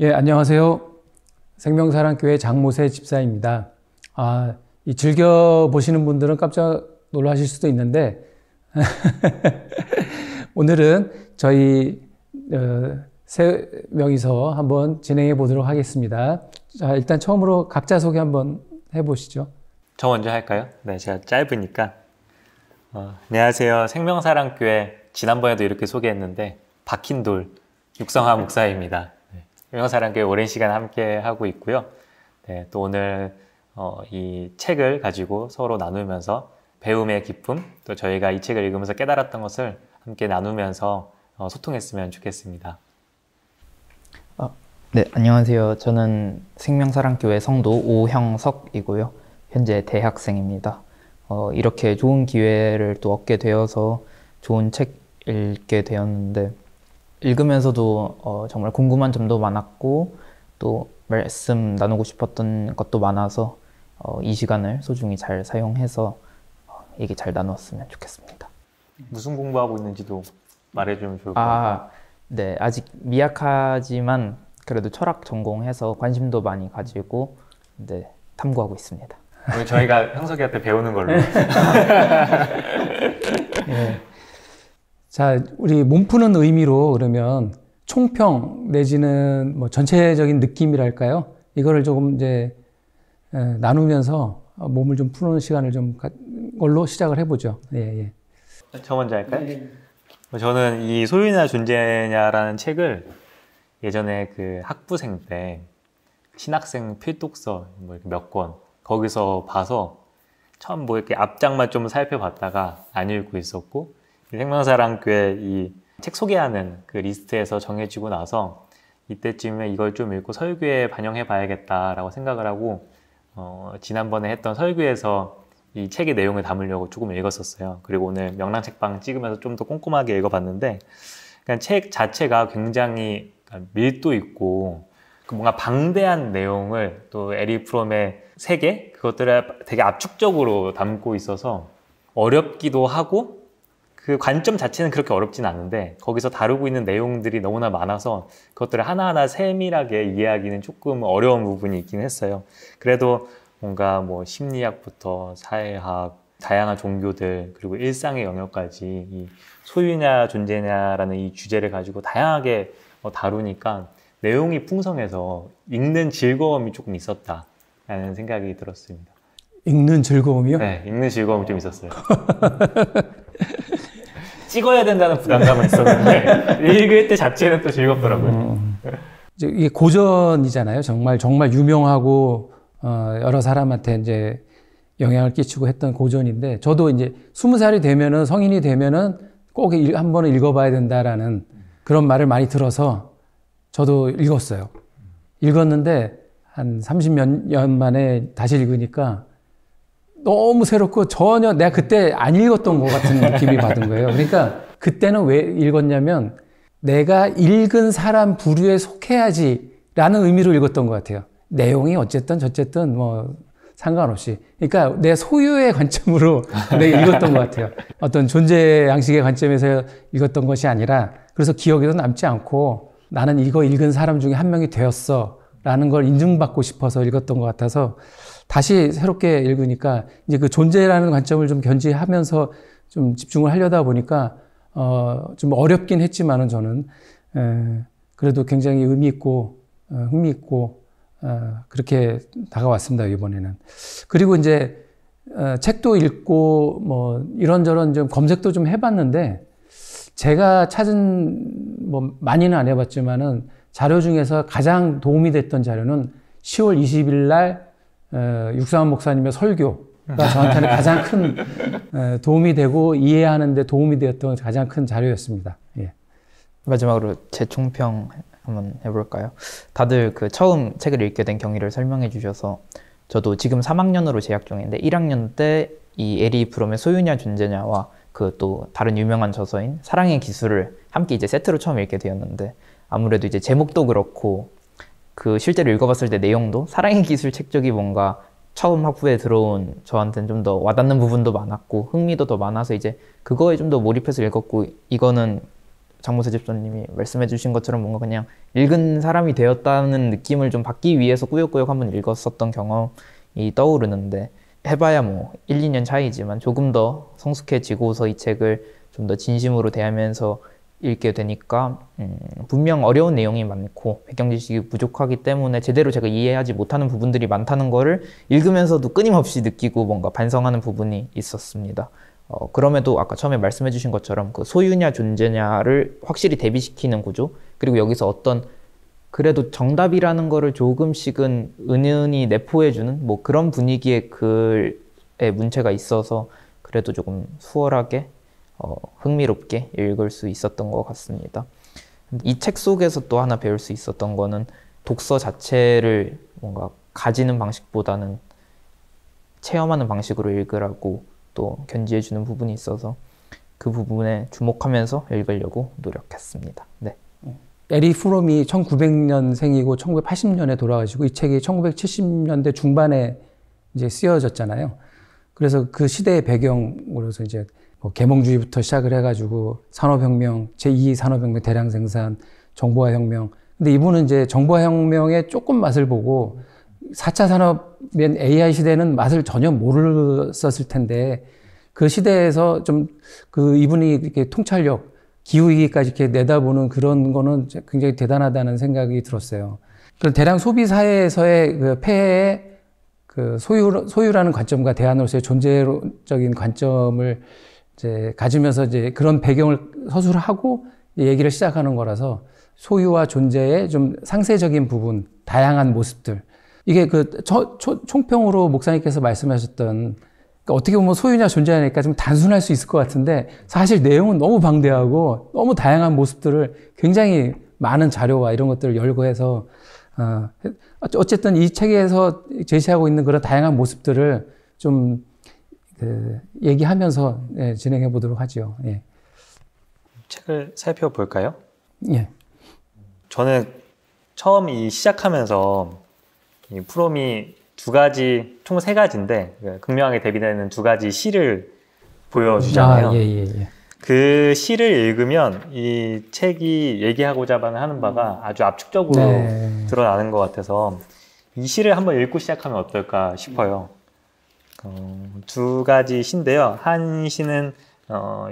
예, 안녕하세요. 생명사랑교회 장모세 집사입니다. 이 즐겨보시는 분들은 깜짝 놀라실 수도 있는데, 오늘은 저희, 세 명이서 한번 진행해 보도록 하겠습니다. 자, 일단 처음으로 각자 소개 한번 해보시죠. 저 먼저 할까요? 네, 제가 짧으니까. 안녕하세요. 생명사랑교회, 지난번에도 이렇게 소개했는데, 박힌돌 육성하 목사입니다. 생명사랑교회 오랜 시간 함께 하고 있고요. 네, 또 오늘 이 책을 가지고 서로 나누면서 배움의 기쁨, 또 저희가 이 책을 읽으면서 깨달았던 것을 함께 나누면서 소통했으면 좋겠습니다. 네, 안녕하세요. 저는 생명사랑교회 성도 오형석이고요. 현재 대학생입니다. 이렇게 좋은 기회를 또 얻게 되어서 좋은 책 읽게 되었는데, 읽으면서도 정말 궁금한 점도 많았고 또 말씀 나누고 싶었던 것도 많아서 이 시간을 소중히 잘 사용해서 얘기 잘 나누었으면 좋겠습니다. 무슨 공부하고 있는지도 말해주면 좋을 것 같아요. 네, 아직 미약하지만 그래도 철학 전공해서 관심도 많이 가지고 탐구하고 있습니다. 저희가 형석이한테 배우는 걸로. 네. 자, 우리 몸 푸는 의미로 그러면 총평 내지는 뭐 전체적인 느낌이랄까요? 이거를 조금 이제 나누면서 몸을 좀 푸는 시간을 좀 걸로 시작을 해보죠. 예. 저 먼저 할까요? 네. 저는 이 소유냐 존재냐라는 책을 예전에 그 학부생 때 신학생 필독서 뭐 몇 권 거기서 봐서 처음 뭐 이렇게 앞장만 좀 살펴봤다가 안 읽고 있었고, 생명사랑교회 이 책 소개하는 그 리스트에서 정해지고 나서 이때쯤에 이걸 좀 읽고 설교에 반영해 봐야겠다라고 생각을 하고 지난번에 했던 설교에서 이 책의 내용을 담으려고 조금 읽었었어요. 그리고 오늘 명랑책방 찍으면서 좀 더 꼼꼼하게 읽어봤는데, 그냥 책 자체가 굉장히 밀도 있고 뭔가 방대한 내용을 또 에릭 프롬의 세계 그것들을 되게 압축적으로 담고 있어서 어렵기도 하고, 그 관점 자체는 그렇게 어렵진 않은데 거기서 다루고 있는 내용들이 너무나 많아서 그것들을 하나하나 세밀하게 이해하기는 조금 어려운 부분이 있긴 했어요. 그래도 뭔가 뭐 심리학부터 사회학, 다양한 종교들, 그리고 일상의 영역까지 이 소유냐 존재냐라는 이 주제를 가지고 다양하게 다루니까 내용이 풍성해서 읽는 즐거움이 조금 있었다라는 생각이 들었습니다. 읽는 즐거움이요? 네, 읽는 즐거움이 좀 있었어요. 찍어야 된다는 부담감은 있었는데 읽을 때 자체는 또 즐겁더라고요. 이게 고전이잖아요. 정말 유명하고 여러 사람한테 이제 영향을 끼치고 했던 고전인데, 저도 이제 20살이 되면은, 성인이 되면은 꼭 한 번은 읽어봐야 된다라는 그런 말을 많이 들어서 저도 읽었어요. 읽었는데 한 30몇 년 만에 다시 읽으니까 너무 새롭고 전혀 내가 그때 안 읽었던 것 같은 느낌이 받은 거예요. 그러니까 그때는 왜 읽었냐면 내가 읽은 사람 부류에 속해야지라는 의미로 읽었던 것 같아요. 내용이 어쨌든 저쨌든 뭐 상관없이. 그러니까 내 소유의 관점으로 내가 읽었던 것 같아요. 어떤 존재 양식의 관점에서 읽었던 것이 아니라, 그래서 기억에도 남지 않고 나는 이거 읽은 사람 중에 한 명이 되었어 라는 걸 인증받고 싶어서 읽었던 것 같아서 다시 새롭게 읽으니까 이제 그 존재라는 관점을 좀 견지하면서 좀 집중을 하려다 보니까 좀 어렵긴 했지만은 저는 그래도 굉장히 의미 있고 흥미있고 그렇게 다가왔습니다, 이번에는. 그리고 이제 책도 읽고 뭐 이런저런 좀 검색도 좀 해봤는데, 제가 찾은 뭐 많이는 안 해봤지만은 자료 중에서 가장 도움이 됐던 자료는 10월 20일 날 육상한 목사님의 설교가 저한테는 가장 큰 도움이 되고 이해하는 데 도움이 되었던 가장 큰 자료였습니다. 예. 마지막으로 제 총평 한번 해볼까요? 다들 그 처음 책을 읽게 된 경위를 설명해 주셔서, 저도 지금 3학년으로 재학 중인데 1학년 때 이 에리 프롬의 소유냐 존재냐와 그 또 다른 유명한 저서인 사랑의 기술을 함께 이제 세트로 처음 읽게 되었는데, 아무래도 이제 제목도 그렇고 그 실제로 읽어봤을 때 내용도 사랑의 기술 책 쪽이 뭔가 처음 학부에 들어온 저한테는 좀 더 와닿는 부분도 많았고 흥미도 더 많아서 이제 그거에 좀 더 몰입해서 읽었고, 이거는 장모세 집사님이 말씀해 주신 것처럼 뭔가 그냥 읽은 사람이 되었다는 느낌을 좀 받기 위해서 꾸역꾸역 한번 읽었었던 경험이 떠오르는데, 해봐야 뭐 1, 2년 차이지만 조금 더 성숙해지고서 이 책을 좀 더 진심으로 대하면서 읽게 되니까 분명 어려운 내용이 많고 배경 지식이 부족하기 때문에 제대로 제가 이해하지 못하는 부분들이 많다는 거를 읽으면서도 끊임없이 느끼고 뭔가 반성하는 부분이 있었습니다. 그럼에도 아까 처음에 말씀해 주신 것처럼 그 소유냐 존재냐를 확실히 대비시키는 구조, 그리고 여기서 어떤 그래도 정답이라는 거를 조금씩은 은은히 내포해주는 뭐 그런 분위기의 글의 문체가 있어서 그래도 조금 수월하게 흥미롭게 읽을 수 있었던 것 같습니다. 이 책 속에서 또 하나 배울 수 있었던 거는 독서 자체를 뭔가 가지는 방식보다는 체험하는 방식으로 읽으라고 또 견지해주는 부분이 있어서 그 부분에 주목하면서 읽으려고 노력했습니다. 네. 에리 프롬이 1900년생이고 1980년에 돌아가시고 이 책이 1970년대 중반에 이제 쓰여졌잖아요. 그래서 그 시대의 배경으로서 이제 뭐 계몽주의부터 시작을 해가지고 산업혁명, 제2 산업혁명 대량 생산, 정보화혁명. 근데 이분은 이제 정보화혁명의 조금 맛을 보고 4차 산업인 AI 시대는 맛을 전혀 모르셨을 텐데 그 시대에서 좀 그 이분이 이렇게 통찰력, 기후위기까지 이렇게 내다보는 그런 거는 굉장히 대단하다는 생각이 들었어요. 그 대량 소비 사회에서의 그 폐해의 그 소유라는 관점과 대안으로서의 존재적인 관점을 이제 가지면서 이제 그런 배경을 서술을 하고 얘기를 시작하는 거라서 소유와 존재의 좀 상세적인 부분, 다양한 모습들. 이게 그 총평으로 목사님께서 말씀하셨던 그러니까 어떻게 보면 소유냐 존재냐니까 좀 단순할 수 있을 것 같은데 사실 내용은 너무 방대하고 너무 다양한 모습들을 굉장히 많은 자료와 이런 것들을 열거해서 어쨌든 이 책에서 제시하고 있는 그런 다양한 모습들을 좀 얘기하면서 진행해 보도록 하죠. 예. 책을 살펴볼까요? 예. 저는 처음 시작하면서 이 프롬이 총 세 가지인데 극명하게 대비되는 두 가지 시를 보여주잖아요. 예. 그 시를 읽으면 이 책이 얘기하고자 하는 바가 아주 압축적으로 드러나는 것 같아서 이 시를 한번 읽고 시작하면 어떨까 싶어요. 두 가지 시인데요. 한 시는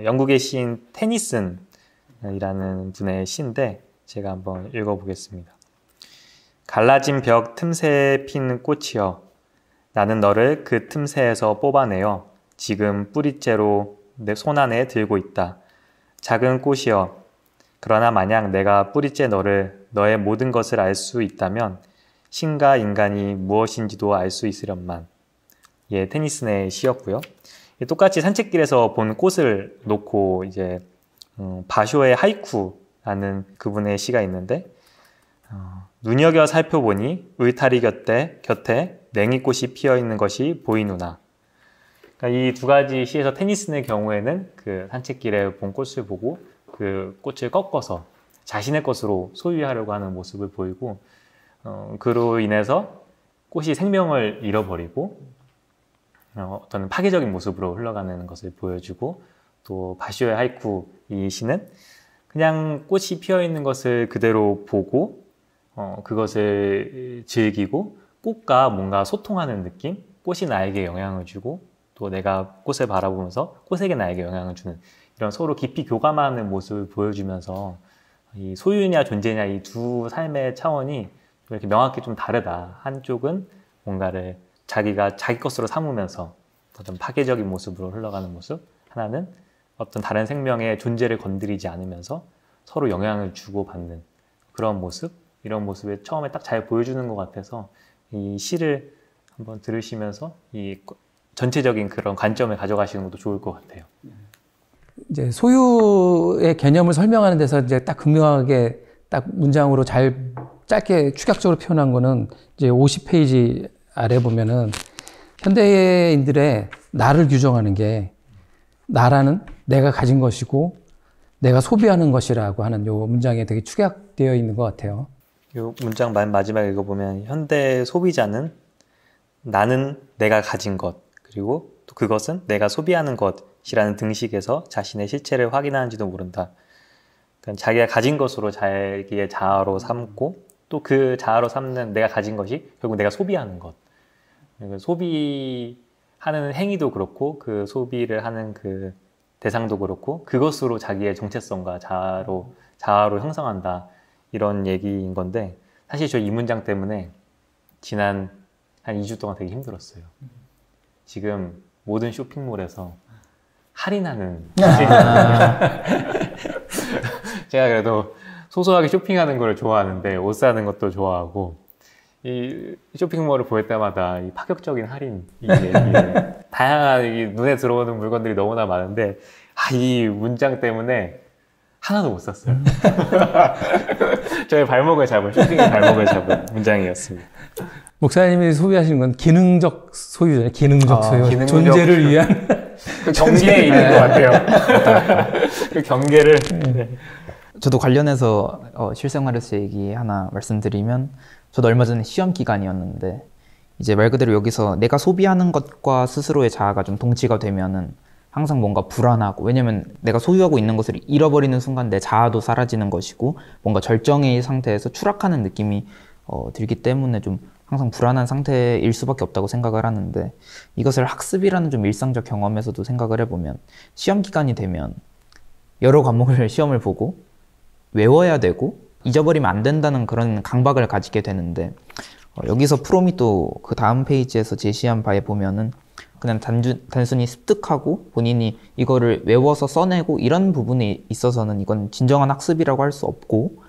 영국의 시인 테니슨이라는 분의 시인데 제가 한번 읽어보겠습니다. 갈라진 벽 틈새에 핀 꽃이여, 나는 너를 그 틈새에서 뽑아내어 지금 뿌리째로 내 손안에 들고 있다. 작은 꽃이여, 그러나 만약 내가 뿌리째 너의 모든 것을 알 수 있다면 신과 인간이 무엇인지도 알 수 있으련만. 예, 테니슨의 시였고요. 똑같이 산책길에서 본 꽃을 놓고 이제 바쇼의 하이쿠라는 그분의 시가 있는데 눈여겨 살펴보니 울타리 곁에 냉이꽃이 피어있는 것이 보이누나. 그러니까 이 두 가지 시에서 테니슨의 경우에는 그 산책길에 본 꽃을 보고 그 꽃을 꺾어서 자신의 것으로 소유하려고 하는 모습을 보이고 그로 인해서 꽃이 생명을 잃어버리고 어떤 파괴적인 모습으로 흘러가는 것을 보여주고, 또 바시오의 하이쿠 이 시는 그냥 꽃이 피어있는 것을 그대로 보고 그것을 즐기고 꽃과 뭔가 소통하는 느낌, 꽃이 나에게 영향을 주고 또 내가 꽃을 바라보면서 꽃에게 나에게 영향을 주는 이런 서로 깊이 교감하는 모습을 보여주면서 이 소유냐 존재냐 이 두 삶의 차원이 이렇게 명확히 좀 다르다. 한쪽은 뭔가를 자기가 자기 것으로 삼으면서 어떤 파괴적인 모습으로 흘러가는 모습, 하나는 어떤 다른 생명의 존재를 건드리지 않으면서 서로 영향을 주고받는 그런 모습, 이런 모습을 처음에 딱 잘 보여주는 것 같아서 이 시를 한번 들으시면서 이 전체적인 그런 관점을 가져가시는 것도 좋을 것 같아요. 이제 소유의 개념을 설명하는 데서 이제 딱 극명하게 딱 문장으로 잘 짧게 축약적으로 표현한 거는 이제 50페이지 아래 보면은 현대인들의 나를 규정하는 게 나라는 내가 가진 것이고 내가 소비하는 것이라고 하는 요 문장에 되게 축약되어 있는 것 같아요. 이 문장 맨 마지막에 읽어보면 현대 소비자는 나는 내가 가진 것, 그리고 또 그것은 내가 소비하는 것이라는 등식에서 자신의 실체를 확인하는지도 모른다. 그러니까 자기가 가진 것으로 자기의 자아로 삼고 또 그 자아로 삼는 내가 가진 것이 결국 내가 소비하는 것. 그러니까 소비하는 행위도 그렇고 그 소비를 하는 그 대상도 그렇고 그것으로 자기의 정체성과 자아로 형성한다. 이런 얘기인 건데 사실 저 이 문장 때문에 지난 한 2주 동안 되게 힘들었어요. 지금 모든 쇼핑몰에서 할인하는 제가 그래도 소소하게 쇼핑하는 걸 좋아하는데 옷 사는 것도 좋아하고 이 쇼핑몰을 볼 때마다 이 파격적인 할인 다양한 이 눈에 들어오는 물건들이 너무나 많은데 이 문장 때문에 하나도 못 샀어요. 저의 발목을 잡은 쇼핑의 발목을 잡은 문장이었습니다. 목사님이 소비하시는 건 기능적 소유잖아요. 기능적 소유. 기능적 존재를 위한 그 경계에 있는 것 같아요. 그 경계를. 저도 관련해서 실생활에서 얘기 하나 말씀드리면 저도 얼마 전에 시험 기간이었는데 이제 말 그대로 여기서 내가 소비하는 것과 스스로의 자아가 좀 동치가 되면은 항상 뭔가 불안하고 왜냐면 내가 소유하고 있는 것을 잃어버리는 순간 내 자아도 사라지는 것이고 뭔가 절정의 상태에서 추락하는 느낌이 들기 때문에 좀 항상 불안한 상태일 수밖에 없다고 생각을 하는데 이것을 학습이라는 좀 일상적 경험에서도 생각을 해보면 시험 기간이 되면 여러 과목을 시험을 보고 외워야 되고 잊어버리면 안 된다는 그런 강박을 가지게 되는데 여기서 프롬이 또 그 다음 페이지에서 제시한 바에 보면은 그냥 단순히 습득하고 본인이 이거를 외워서 써내고 이런 부분에 있어서는 이건 진정한 학습이라고 할 수 없고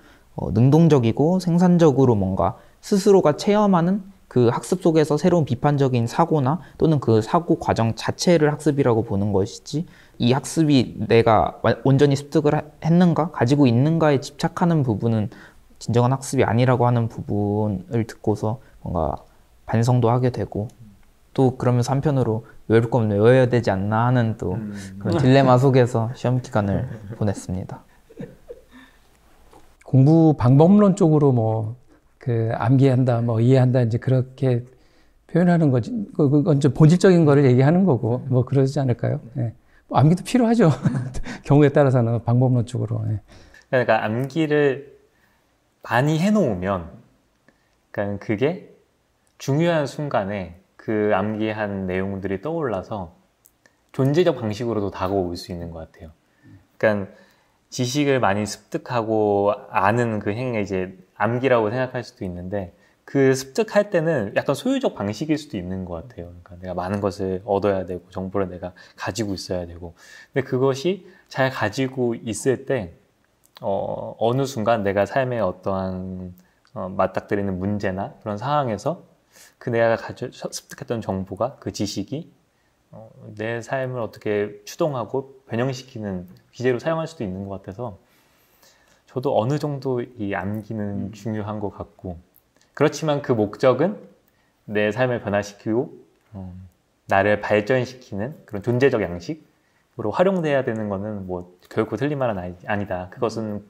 능동적이고 생산적으로 뭔가 스스로가 체험하는 그 학습 속에서 새로운 비판적인 사고나 또는 그 사고 과정 자체를 학습이라고 보는 것이지 이 학습이 내가 온전히 습득을 했는가 가지고 있는가에 집착하는 부분은 진정한 학습이 아니라고 하는 부분을 듣고서 뭔가 반성도 하게 되고 또 그러면서 한편으로 외울 거면 외워야 되지 않나 하는 또 그런 딜레마 속에서 시험 기간을 보냈습니다. 공부 방법론적으로 뭐 그 암기한다, 뭐 이해한다 이제 그렇게 표현하는 거지. 그건 좀 본질적인 거를 얘기하는 거고 뭐 그러지 않을까요? 예. 뭐 암기도 필요하죠. 경우에 따라서는 방법론적으로. 예. 그러니까 암기를 많이 해놓으면, 그러니까 그게 중요한 순간에 그 암기한 내용들이 떠올라서 존재적 방식으로도 다가올 수 있는 것 같아요. 그러니까 지식을 많이 습득하고 아는 그 행위가 이제 암기라고 생각할 수도 있는데 그 습득할 때는 약간 소유적 방식일 수도 있는 것 같아요. 그러니까 내가 많은 것을 얻어야 되고 정보를 내가 가지고 있어야 되고 근데 그것이 잘 가지고 있을 때 어느 순간 내가 삶에 어떠한 맞닥뜨리는 문제나 그런 상황에서 그 내가 습득했던 정보가 그 지식이 내 삶을 어떻게 추동하고 변형시키는 기제로 사용할 수도 있는 것 같아서 저도 어느 정도 이 암기는 중요한 것 같고 그렇지만 그 목적은 내 삶을 변화시키고 나를 발전시키는 그런 존재적 양식으로 활용돼야 되는 거는 뭐 결코 틀린 말은 아니다. 그것은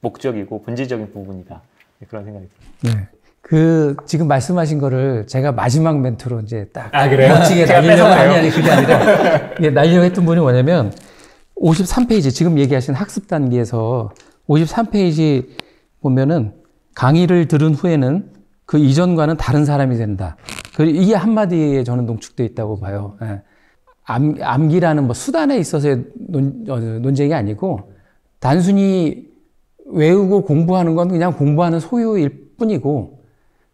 목적이고 본질적인 부분이다. 그런 생각이 들어요. 네. 그 지금 말씀하신 거를 제가 마지막 멘트로 이제 딱 그래요? 멋지게 날리려고 아니 그게 아니라 이게 날리려고 했던 분이 뭐냐면 53페이지 지금 얘기하신 학습 단계에서 53페이지 보면은 강의를 들은 후에는 그 이전과는 다른 사람이 된다. 이게 한마디에 저는 농축되어 있다고 봐요. 예. 암기라는 뭐 수단에 있어서의 논쟁이 아니고 단순히 외우고 공부하는 건 그냥 공부하는 소유일 뿐이고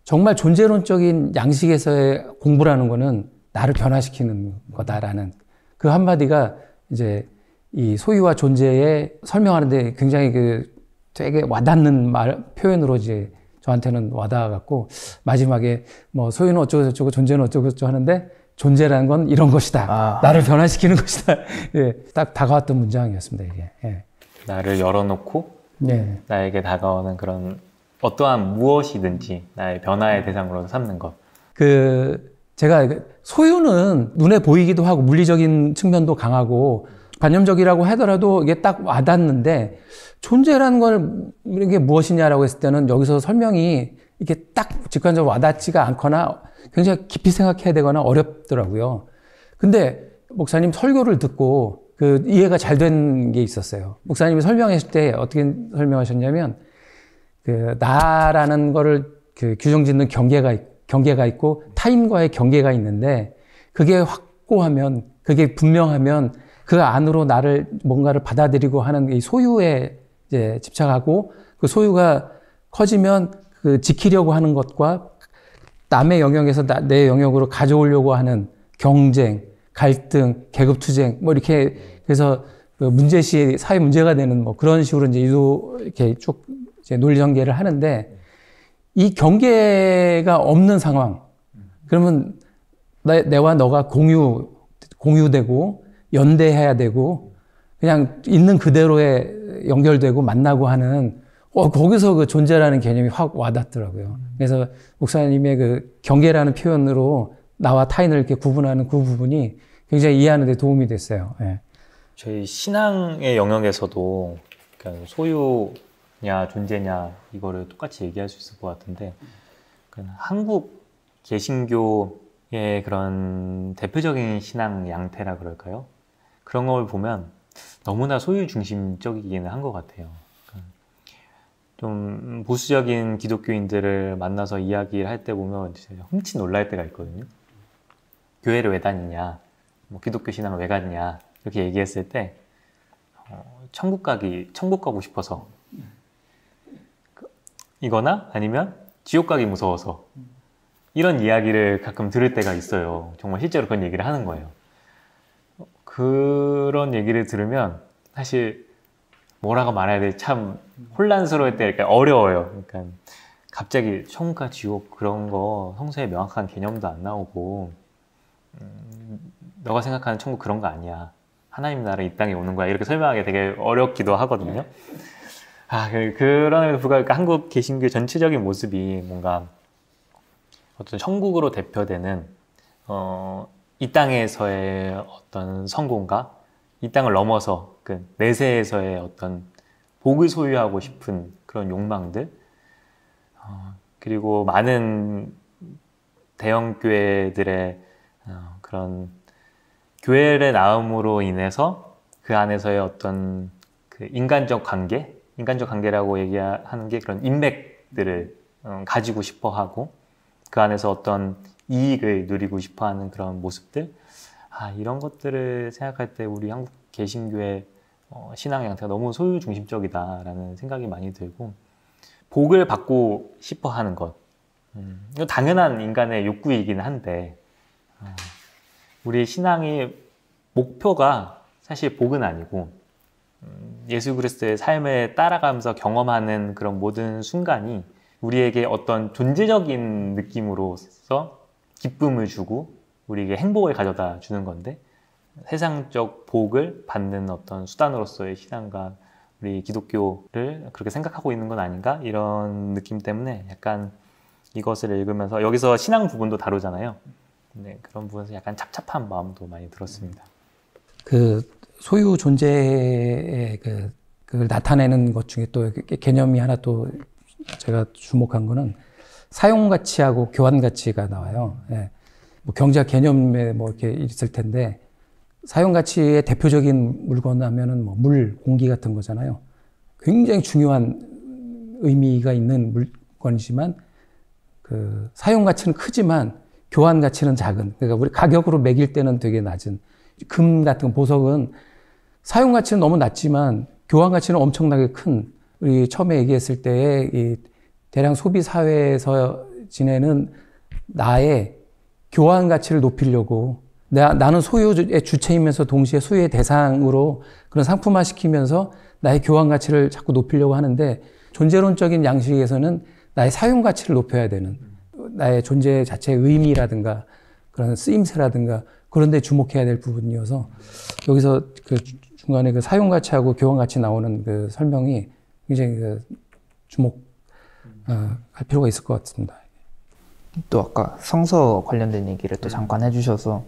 정말 존재론적인 양식에서의 공부라는 거는 나를 변화시키는 거다라는 그 한마디가 이제 이 소유와 존재에 설명하는데 굉장히 되게 와닿는 표현으로 이제 저한테는 와닿아갖고 마지막에 뭐 소유는 어쩌고저쩌고 존재는 어쩌고저쩌고 하는데 존재라는 건 이런 것이다. 나를 변화시키는 것이다. 예, 딱 다가왔던 문장이었습니다, 이게. 예. 나를 열어놓고 나에게 다가오는 그런 어떠한 무엇이든지 나의 변화의 대상으로 삼는 것. 제가 소유는 눈에 보이기도 하고 물리적인 측면도 강하고 관념적이라고 하더라도 이게 딱 와닿는데 존재라는 걸 이게 무엇이냐라고 했을 때는 여기서 설명이 이렇게 딱 직관적으로 와닿지가 않거나 굉장히 깊이 생각해야 되거나 어렵더라고요. 근데 목사님 설교를 듣고 그 이해가 잘 된 게 있었어요. 목사님이 설명하실 때 어떻게 설명하셨냐면 그 나라는 거를 그 규정짓는 경계가 있고 타인과의 경계가 있는데 그게 확고하면 그게 분명하면 그 안으로 나를 뭔가를 받아들이고 하는 이 소유에 이제 집착하고 그 소유가 커지면 그 지키려고 하는 것과 남의 영역에서 내 영역으로 가져오려고 하는 경쟁, 갈등, 계급투쟁, 뭐 이렇게 그래서 그 문제시 사회 문제가 되는 뭐 그런 식으로 이제 이렇게 쭉 이제 논리 전개를 하는데 이 경계가 없는 상황, 그러면 내와 너가 공유되고 연대해야 되고 그냥 있는 그대로에 연결되고 만나고 하는 거기서 그 존재라는 개념이 확 와닿더라고요. 그래서 목사님의 그 경계라는 표현으로 나와 타인을 이렇게 구분하는 그 부분이 굉장히 이해하는 데 도움이 됐어요. 예. 저희 신앙의 영역에서도 그러니까 소유냐 존재냐 이거를 똑같이 얘기할 수 있을 것 같은데 그러니까 한국 개신교의 그런 대표적인 신앙 양태라 그럴까요? 그런 걸 보면 너무나 소유 중심적이기는 한 것 같아요. 좀 보수적인 기독교인들을 만나서 이야기를 할 때 보면 진짜 흠칫 놀랄 때가 있거든요. 교회를 왜 다니냐, 뭐 기독교 신앙을 왜 갔냐 이렇게 얘기했을 때 천국 가고 싶어서 이거나 아니면 지옥 가기 무서워서 이런 이야기를 가끔 들을 때가 있어요. 정말 실제로 그런 얘기를 하는 거예요. 그런 얘기를 들으면 사실 뭐라고 말해야 될지 참 혼란스러울 때 이렇게 어려워요. 그러니까 갑자기 천국과 지옥 그런 거 성서에 명확한 개념도 안 나오고 너가 생각하는 천국 그런 거 아니야. 하나님 나라 이 땅에 오는 거야. 이렇게 설명하기 되게 어렵기도 하거든요. 그럼에도 불구하고 한국 개신교 전체적인 모습이 뭔가 어떤 천국으로 대표되는 이 땅에서의 어떤 성공과 이 땅을 넘어서 그 내세에서의 어떤 복을 소유하고 싶은 그런 욕망들 그리고 많은 대형 교회들의 그런 교회를 낳음으로 인해서 그 안에서의 어떤 그 인간적 관계라고 얘기하는 게 그런 인맥들을 가지고 싶어 하고 그 안에서 어떤 이익을 누리고 싶어 하는 그런 모습들 이런 것들을 생각할 때 우리 한국 개신교의 신앙의 양태가 너무 소유 중심적이다라는 생각이 많이 들고 복을 받고 싶어 하는 것 이거 당연한 인간의 욕구이긴 한데 우리 신앙의 목표가 사실 복은 아니고 예수 그리스도의 삶을 따라가면서 경험하는 그런 모든 순간이 우리에게 어떤 존재적인 느낌으로서 기쁨을 주고 우리에게 행복을 가져다 주는 건데 세상적 복을 받는 어떤 수단으로서의 신앙과 우리 기독교를 그렇게 생각하고 있는 건 아닌가? 이런 느낌 때문에 약간 이것을 읽으면서 여기서 신앙 부분도 다루잖아요. 네, 그런 부분에서 약간 착잡한 마음도 많이 들었습니다. 그 소유 존재의 그걸 나타내는 것 중에 또 개념이 하나 또 제가 주목한 거는 사용 가치하고 교환 가치가 나와요. 예. 뭐 경제학 개념에 뭐 이렇게 있을 텐데 사용 가치의 대표적인 물건 하면은 뭐 물, 공기 같은 거잖아요. 굉장히 중요한 의미가 있는 물건이지만 그 사용 가치는 크지만 교환 가치는 작은. 그러니까 우리 가격으로 매길 때는 되게 낮은 금 같은 보석은 사용 가치는 너무 낮지만 교환 가치는 엄청나게 큰. 우리 처음에 얘기했을 때의 이 대량 소비 사회에서 지내는 나의 교환 가치를 높이려고 나는 소유의 주체이면서 동시에 소유의 대상으로 그런 상품화 시키면서 나의 교환 가치를 자꾸 높이려고 하는데 존재론적인 양식에서는 나의 사용 가치를 높여야 되는 나의 존재 자체의 의미라든가 그런 쓰임새라든가 그런 데 주목해야 될 부분이어서 여기서 그 중간에 그 사용 가치하고 교환 가치 나오는 그 설명이 굉장히 그 주목할 필요가 있을 것 같습니다. 또 아까 성서 관련된 얘기를 또 잠깐 해주셔서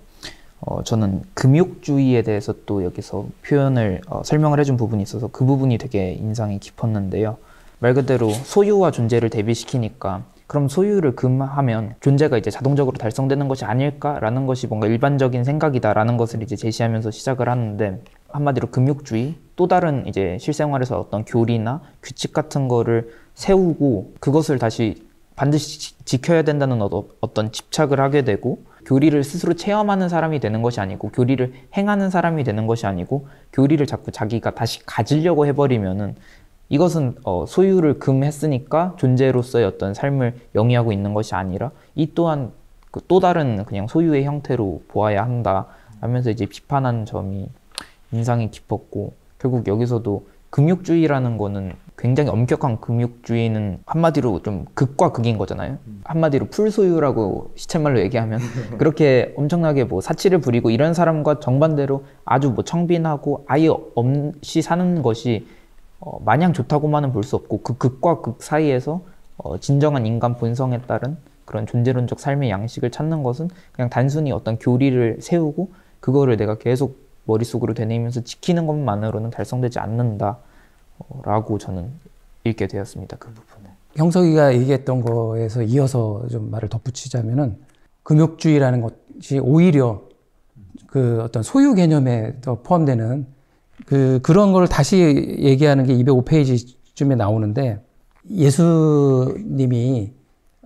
저는 금욕주의에 대해서 또 여기서 표현을 설명을 해준 부분이 있어서 그 부분이 되게 인상이 깊었는데요. 말 그대로 소유와 존재를 대비시키니까 그럼 소유를 금하면 존재가 이제 자동적으로 달성되는 것이 아닐까라는 것이 뭔가 일반적인 생각이다라는 것을 이제 제시하면서 시작을 하는데 한마디로 금욕주의, 또 다른 이제 실생활에서 어떤 교리나 규칙 같은 거를 세우고 그것을 다시 반드시 지켜야 된다는 어떤 집착을 하게 되고, 교리를 스스로 체험하는 사람이 되는 것이 아니고, 교리를 행하는 사람이 되는 것이 아니고, 교리를 자꾸 자기가 다시 가지려고 해버리면은 이것은 소유를 금했으니까 존재로서의 어떤 삶을 영위하고 있는 것이 아니라 이 또한 또 다른 그냥 소유의 형태로 보아야 한다 하면서 이제 비판한 점이 인상이 깊었고, 결국 여기서도 금욕주의라는 거는 굉장히 엄격한 금욕주의는 한마디로 좀 극과 극인 거잖아요. 한마디로 풀소유라고 시쳇말로 얘기하면 그렇게 엄청나게 뭐 사치를 부리고 이런 사람과 정반대로 아주 뭐 청빈하고 아예 없이 사는 것이 마냥 좋다고만은 볼 수 없고, 그 극과 극 사이에서 진정한 인간 본성에 따른 그런 존재론적 삶의 양식을 찾는 것은 그냥 단순히 어떤 교리를 세우고 그거를 내가 계속 머릿속으로 되뇌이면서 지키는 것만으로는 달성되지 않는다라고 저는 읽게 되었습니다. 그 부분을. 형석이가 얘기했던 거에서 이어서 좀 말을 덧붙이자면은 금욕주의라는 것이 오히려 그 어떤 소유 개념에 더 포함되는 그런 걸 다시 얘기하는 게 205페이지쯤에 나오는데, 예수님이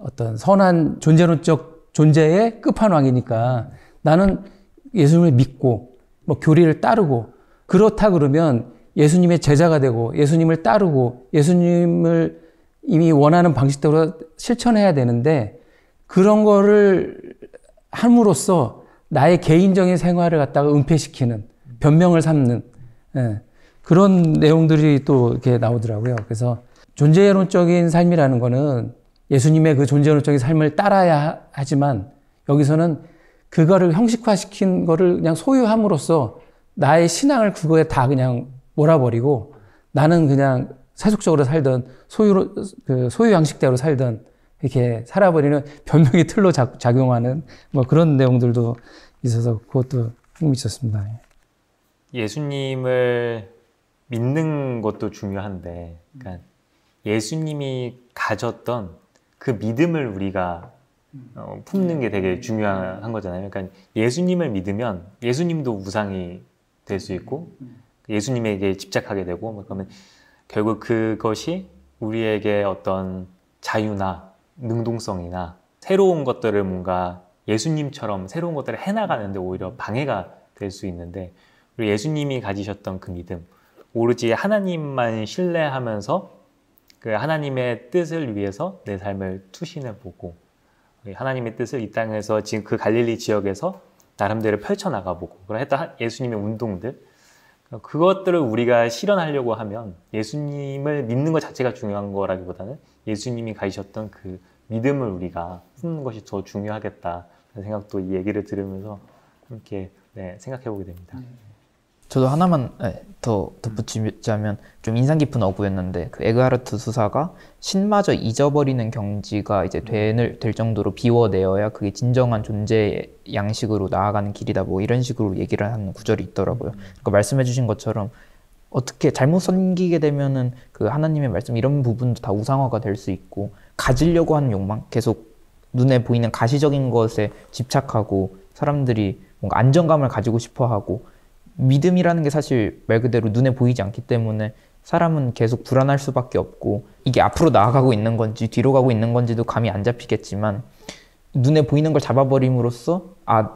어떤 선한 존재론적 존재의 끝판왕이니까 나는 예수님을 믿고 뭐 교리를 따르고, 그렇다 그러면 예수님의 제자가 되고 예수님을 따르고 예수님을 이미 원하는 방식대로 실천해야 되는데, 그런 거를 함으로써 나의 개인적인 생활을 갖다가 은폐시키는, 변명을 삼는, 그런 내용들이 또 이렇게 나오더라고요. 그래서 존재론적인 삶이라는 거는 예수님의 그 존재론적인 삶을 따라야 하지만, 여기서는 그거를 형식화시킨 거를 그냥 소유함으로써 나의 신앙을 그거에 다 그냥 몰아버리고, 나는 그냥 세속적으로 살던 소유 양식대로 살던 이렇게 살아버리는 변명의 틀로 작용하는 뭐 그런 내용들도 있어서 그것도 흥미있었습니다. 예수님을 믿는 것도 중요한데, 그러니까 예수님이 가졌던 그 믿음을 우리가 품는 게 되게 중요한 거잖아요. 그러니까 예수님을 믿으면 예수님도 우상이 될 수 있고 예수님에게 집착하게 되고, 그러면 결국 그것이 우리에게 어떤 자유나 능동성이나 새로운 것들을 뭔가 예수님처럼 새로운 것들을 해나가는데 오히려 방해가 될 수 있는데, 우리 예수님이 가지셨던 그 믿음, 오로지 하나님만 신뢰하면서 그 하나님의 뜻을 위해서 내 삶을 투신해 보고, 하나님의 뜻을 이 땅에서 지금 그 갈릴리 지역에서 나름대로 펼쳐나가 보고, 그런 했던 예수님의 운동들, 그것들을 우리가 실현하려고 하면 예수님을 믿는 것 자체가 중요한 거라기보다는 예수님이 가지셨던 그 믿음을 우리가 품는 것이 더 중요하겠다 라는 생각도 이 얘기를 들으면서 함께 생각해 보게 됩니다. 저도 하나만 더 덧붙이자면, 좀 인상 깊은 어구였는데, 그 에그하르트 수사가 신마저 잊어버리는 경지가 이제 될 정도로 비워내어야 그게 진정한 존재의 양식으로 나아가는 길이다, 뭐 이런 식으로 얘기를 하는 구절이 있더라고요. 그러니까 말씀해주신 것처럼 어떻게 잘못 섬기게 되면은 그 하나님의 말씀 이런 부분도 다 우상화가 될 수 있고, 가지려고 하는 욕망, 계속 눈에 보이는 가시적인 것에 집착하고 사람들이 뭔가 안정감을 가지고 싶어하고, 믿음이라는 게 사실 말 그대로 눈에 보이지 않기 때문에 사람은 계속 불안할 수밖에 없고, 이게 앞으로 나아가고 있는 건지 뒤로 가고 있는 건지도 감이 안 잡히겠지만, 눈에 보이는 걸 잡아버림으로써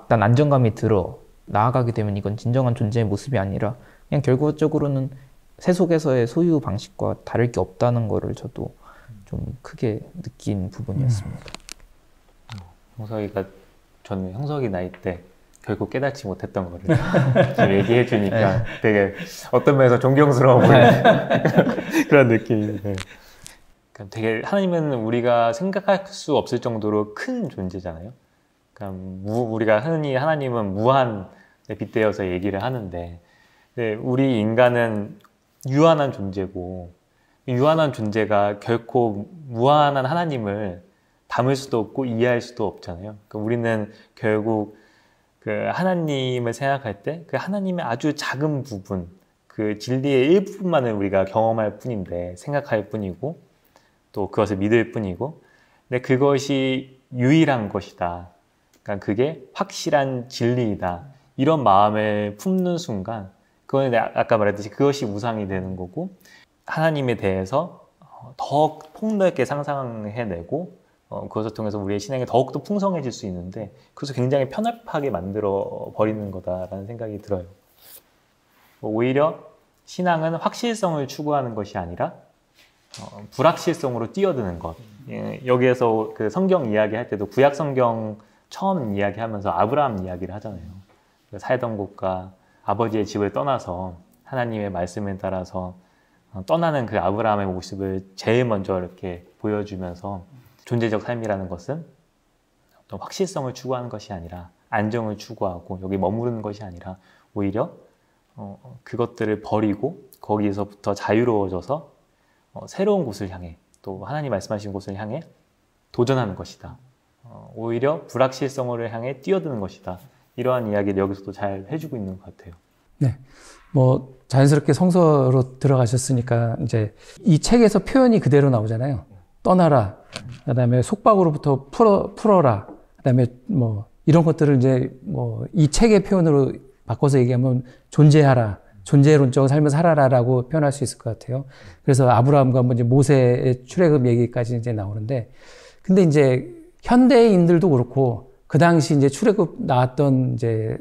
난 안정감이 들어 나아가게 되면 이건 진정한 존재의 모습이 아니라 그냥 결과적으로는 세속에서의 소유 방식과 다를 게 없다는 거를 저도 좀 크게 느낀 부분이었습니다. 형석이가, 저는 형석이 나이 때 결국 깨닫지 못했던 거를 지금 얘기해 주니까 되게 어떤 면에서 존경스러워 보이는 그런 느낌이. 그러니까 되게 하나님은 우리가 생각할 수 없을 정도로 큰 존재잖아요. 그러니까 우리가 흔히 하나님은 무한에 빗대어서 얘기를 하는데, 우리 인간은 유한한 존재고, 유한한 존재가 결코 무한한 하나님을 담을 수도 없고 이해할 수도 없잖아요. 그러니까 우리는 결국 그 하나님을 생각할 때 그 하나님의 아주 작은 부분, 그 진리의 일부분만을 우리가 경험할 뿐인데, 생각할 뿐이고 또 그것을 믿을 뿐이고, 근데 그것이 유일한 것이다, 그러니까 그게 확실한 진리이다, 이런 마음을 품는 순간 그건 아까 말했듯이 그것이 우상이 되는 거고, 하나님에 대해서 더 폭넓게 상상해내고 그것을 통해서 우리의 신앙이 더욱더 풍성해질 수 있는데, 그것을 굉장히 편협하게 만들어 버리는 거다라는 생각이 들어요. 오히려 신앙은 확실성을 추구하는 것이 아니라 불확실성으로 뛰어드는 것. 여기에서 그 성경 이야기할 때도 구약 성경 처음 이야기하면서 아브라함 이야기를 하잖아요. 살던 곳과 아버지의 집을 떠나서 하나님의 말씀에 따라서 떠나는 그 아브라함의 모습을 제일 먼저 이렇게 보여주면서, 존재적 삶이라는 것은 어떤 확실성을 추구하는 것이 아니라 안정을 추구하고 여기 머무르는 것이 아니라 오히려 그것들을 버리고 거기서부터 자유로워져서 새로운 곳을 향해, 또 하나님 말씀하신 곳을 향해 도전하는 것이다. 오히려 불확실성을 향해 뛰어드는 것이다. 이러한 이야기를 여기서도 잘 해주고 있는 것 같아요. 네. 뭐 자연스럽게 성서로 들어가셨으니까 이제 이 책에서 표현이 그대로 나오잖아요. 떠나라. 그다음에 속박으로부터 풀어라. 그다음에 뭐 이런 것들을 이제 뭐 이 책의 표현으로 바꿔서 얘기하면 존재하라. 존재론적 삶을 살아라라고 표현할 수 있을 것 같아요. 그래서 아브라함과 이제 모세의 출애굽 얘기까지 이제 나오는데, 근데 이제 현대인들도 그렇고 그 당시 이제 출애굽 나왔던 이제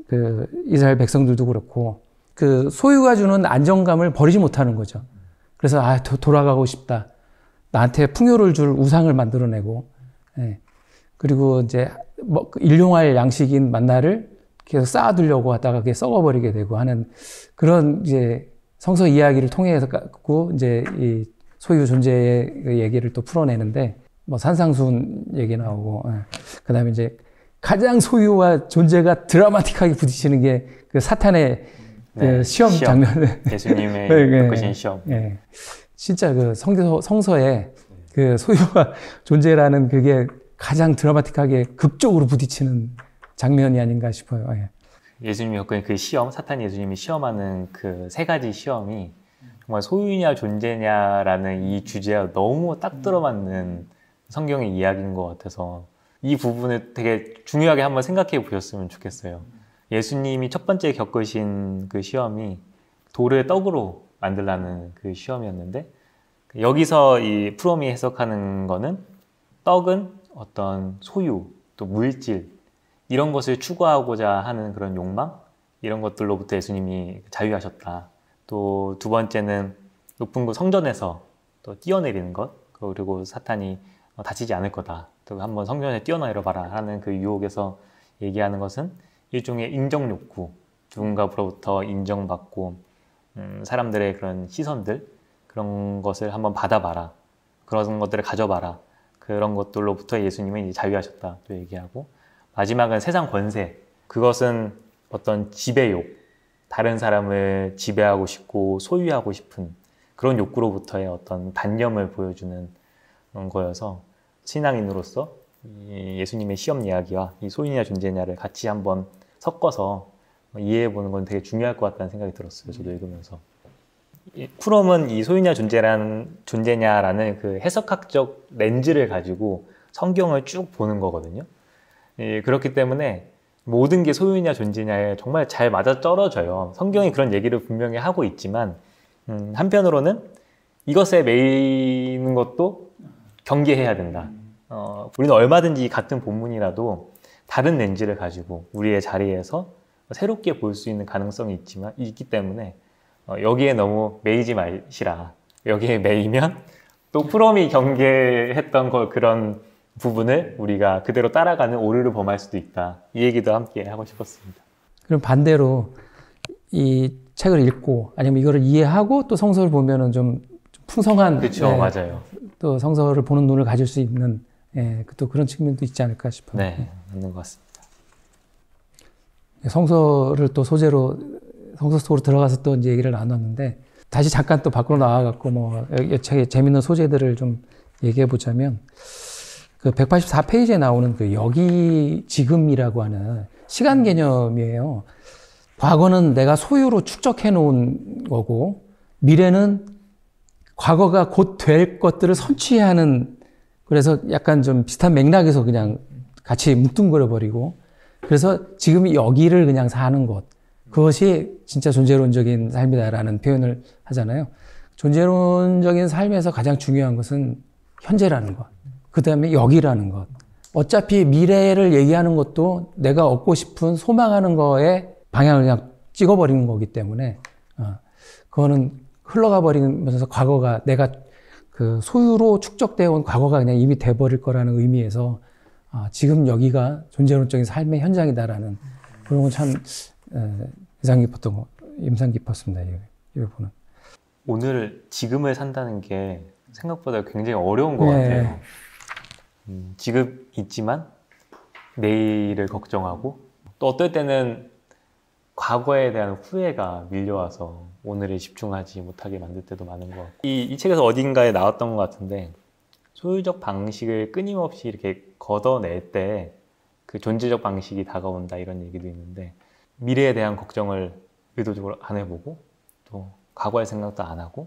그 이스라엘 백성들도 그렇고 그 소유가 주는 안정감을 버리지 못하는 거죠. 그래서 돌아가고 싶다. 나한테 풍요를 줄 우상을 만들어내고, 예. 그리고 이제 뭐 일용할 양식인 만나를 계속 쌓아두려고 하다가 그게 썩어버리게 되고 하는 그런 이제 성서 이야기를 통해서 갖고 이제 이 소유 존재의 얘기를 또 풀어내는데, 뭐 산상수훈 얘기 나오고, 예. 그다음에 이제 가장 소유와 존재가 드라마틱하게 부딪히는 게 그 사탄의 그 시험 장면. 예수님의 겪으신 시험. 예. 진짜 그 성서에 그 소유와 존재라는 그게 가장 드라마틱하게 극적으로 부딪히는 장면이 아닌가 싶어요. 예. 예수님이 겪은 그 시험, 사탄이 예수님이 시험하는 그 세 가지 시험이 정말 소유냐 존재냐라는 이 주제와 너무 딱 들어맞는 성경의 이야기인 것 같아서 이 부분을 되게 중요하게 한번 생각해 보셨으면 좋겠어요. 예수님이 첫 번째 겪으신 그 시험이 돌을 떡으로 만들라는 그 시험이었는데, 여기서 이 프롬이 해석하는 거는 떡은 어떤 소유, 또 물질, 이런 것을 추구하고자 하는 그런 욕망, 이런 것들로부터 예수님이 자유하셨다. 또 두 번째는 높은 곳 성전에서 또 뛰어내리는 것, 그리고 사탄이 다치지 않을 거다. 또 한번 성전에 뛰어내려봐라 하는 그 유혹에서 얘기하는 것은 일종의 인정 욕구, 누군가로부터 인정받고 사람들의 그런 시선들, 그런 것을 한번 받아봐라. 그런 것들을 가져봐라. 그런 것들로부터 예수님은 이제 자유하셨다. 또 얘기하고, 마지막은 세상 권세. 그것은 어떤 지배욕, 다른 사람을 지배하고 싶고 소유하고 싶은 그런 욕구로부터의 어떤 단념을 보여주는 거여서, 신앙인으로서 이 예수님의 시험 이야기와 이 소유냐 존재냐를 같이 한번 섞어서 이해해보는 건 되게 중요할 것 같다는 생각이 들었어요. 저도 읽으면서. 프롬은 이 소유냐 존재냐라는 그 해석학적 렌즈를 가지고 성경을 쭉 보는 거거든요. 그렇기 때문에 모든 게 소유냐 존재냐에 정말 잘 맞아 떨어져요. 성경이 그런 얘기를 분명히 하고 있지만, 한편으로는 이것에 매이는 것도 경계해야 된다. 우리는 얼마든지 같은 본문이라도 다른 렌즈를 가지고 우리의 자리에서 새롭게 볼 수 있는 가능성이 있기 때문에 여기에 너무 매이지 마시라. 여기에 매이면 또 프롬이 경계했던 그런 부분을 우리가 그대로 따라가는 오류를 범할 수도 있다. 이 얘기도 함께 하고 싶었습니다. 그럼 반대로 이 책을 읽고 아니면 이거를 이해하고 또 성서를 보면은 좀 풍성한, 그렇죠, 네, 맞아요. 또 성서를 보는 눈을 가질 수 있는, 또 그런 측면도 있지 않을까 싶어요. 네, 맞는 것 같습니다. 성서를 또 소재로 성서 속으로 들어가서 또 이제 얘기를 나눴는데, 다시 잠깐 또 밖으로 나와갖고 뭐 이 책의 재밌는 소재들을 좀 얘기해 보자면, 그 184페이지에 나오는 그 여기 지금이라고 하는 시간 개념이에요. 과거는 내가 소유로 축적해 놓은 거고, 미래는 과거가 곧 될 것들을 선취해야 하는, 그래서 약간 좀 비슷한 맥락에서 그냥 같이 뭉뚱그려 버리고, 그래서 지금 여기를 그냥 사는 것. 그것이 진짜 존재론적인 삶이다라는 표현을 하잖아요. 존재론적인 삶에서 가장 중요한 것은 현재라는 것. 그 다음에 여기라는 것. 어차피 미래를 얘기하는 것도 내가 얻고 싶은 소망하는 거에 방향을 그냥 찍어버리는 거기 때문에, 그거는 흘러가 버리면서 과거가 내가 그 소유로 축적되어 온 과거가 그냥 이미 돼버릴 거라는 의미에서, 지금 여기가 존재론적인 삶의 현장이다라는 그런 건 참, 인상 깊었습니다. 이 부분은. 오늘 지금을 산다는 게 생각보다 굉장히 어려운 것 네. 같아요. 지금 있지만 내일을 걱정하고 또 어떨 때는 과거에 대한 후회가 밀려와서 오늘에 집중하지 못하게 만들 때도 많은 것 같고 이 책에서 어딘가에 나왔던 것 같은데 소유적 방식을 끊임없이 이렇게 걷어낼 때 그 존재적 방식이 다가온다 이런 얘기도 있는데 미래에 대한 걱정을 의도적으로 안 해보고 또 과거의 생각도 안 하고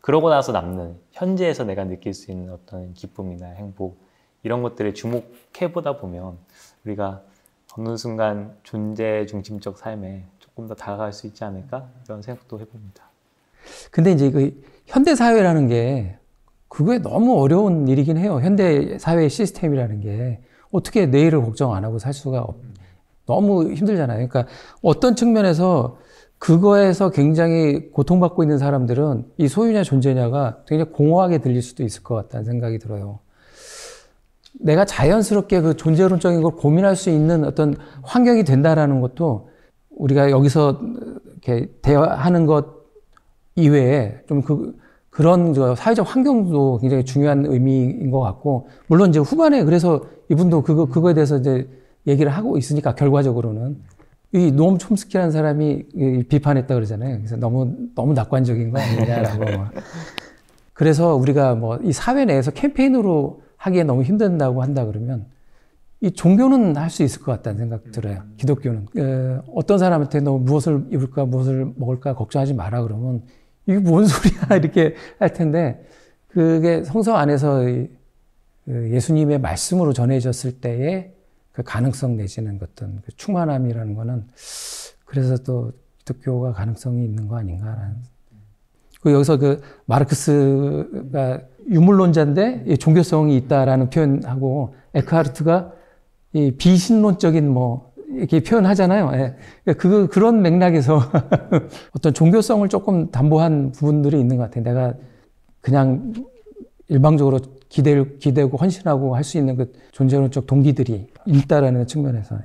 그러고 나서 남는 현재에서 내가 느낄 수 있는 어떤 기쁨이나 행복 이런 것들에 주목해보다 보면 우리가 어느 순간 존재 중심적 삶에 조금 더 다가갈 수 있지 않을까 이런 생각도 해봅니다. 근데 이제 그 현대사회라는 게 그게 너무 어려운 일이긴 해요. 현대사회의 시스템이라는 게 어떻게 내일을 걱정 안 하고 살 수가 너무 힘들잖아요. 그러니까 어떤 측면에서 그거에서 굉장히 고통받고 있는 사람들은 이 소유냐 존재냐가 굉장히 공허하게 들릴 수도 있을 것 같다는 생각이 들어요. 내가 자연스럽게 그 존재론적인 걸 고민할 수 있는 어떤 환경이 된다라는 것도 우리가 여기서 이렇게 대화하는 것 이외에 좀 그런 사회적 환경도 굉장히 중요한 의미인 것 같고, 물론 이제 후반에 그래서 이분도 그거에 대해서 이제 얘기를 하고 있으니까 결과적으로는 이 노엄 촘스키라는 사람이 비판했다 그러잖아요. 그래서 너무 낙관적인 거 아니냐라고. 그래서 우리가 뭐 이 사회 내에서 캠페인으로 하기에 너무 힘든다고 한다 그러면 이 종교는 할 수 있을 것 같다는 생각 들어요. 기독교는. 어떤 사람한테 너 무엇을 입을까 무엇을 먹을까 걱정하지 마라 그러면 이게 뭔 소리야 이렇게 할 텐데 그게 성서 안에서 예수님의 말씀으로 전해졌을 때의 그 가능성 내지는 어떤 그 충만함이라는 거는 그래서 또 기독교가 가능성이 있는 거 아닌가라는. 여기서 그 마르크스가 유물론자인데 종교성이 있다라는 표현하고 에크하르트가 이 비신론적인 이렇게 표현하잖아요. 예. 그런 맥락에서 어떤 종교성을 조금 담보한 부분들이 있는 것 같아요. 내가 그냥 일방적으로 기대고 헌신하고 할 수 있는 그 존재론적 동기들이 있다라는 측면에서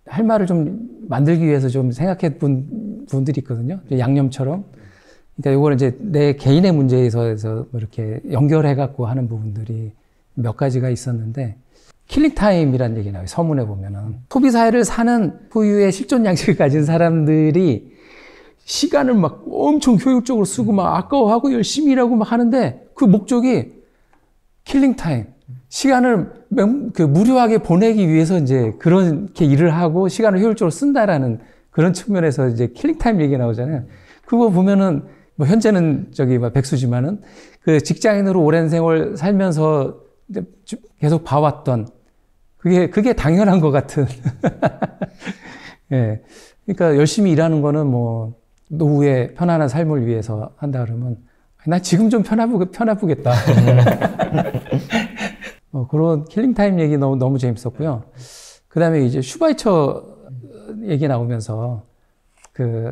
할 말을 좀 만들기 위해서 좀 생각해 본 부분들이 있거든요. 양념처럼. 그러니까 이거는 이제 내 개인의 문제에서 이렇게 연결해갖고 하는 부분들이 몇 가지가 있었는데, 킬링타임이라는 얘기 나와요. 서문에 보면은. 소비사회를 사는 소유의 실존 양식을 가진 사람들이 시간을 막 엄청 효율적으로 쓰고 막 아까워하고 열심히 일하고 막 하는데 그 목적이 킬링타임. 시간을 무료하게 보내기 위해서 이제 그렇게 일을 하고 시간을 효율적으로 쓴다라는 그런 측면에서 이제 킬링타임 얘기 나오잖아요. 그거 보면은 현재는 백수지만은 그 직장인으로 오랜 세월 살면서 계속 봐왔던 그게 당연한 것 같은. 예. 그러니까 열심히 일하는 거는 노후의 편안한 삶을 위해서 한다 그러면 나 지금 좀 편해보겠다. 그런 킬링타임 얘기 너무 재밌었고요. 그 다음에 이제 슈바이처 얘기 나오면서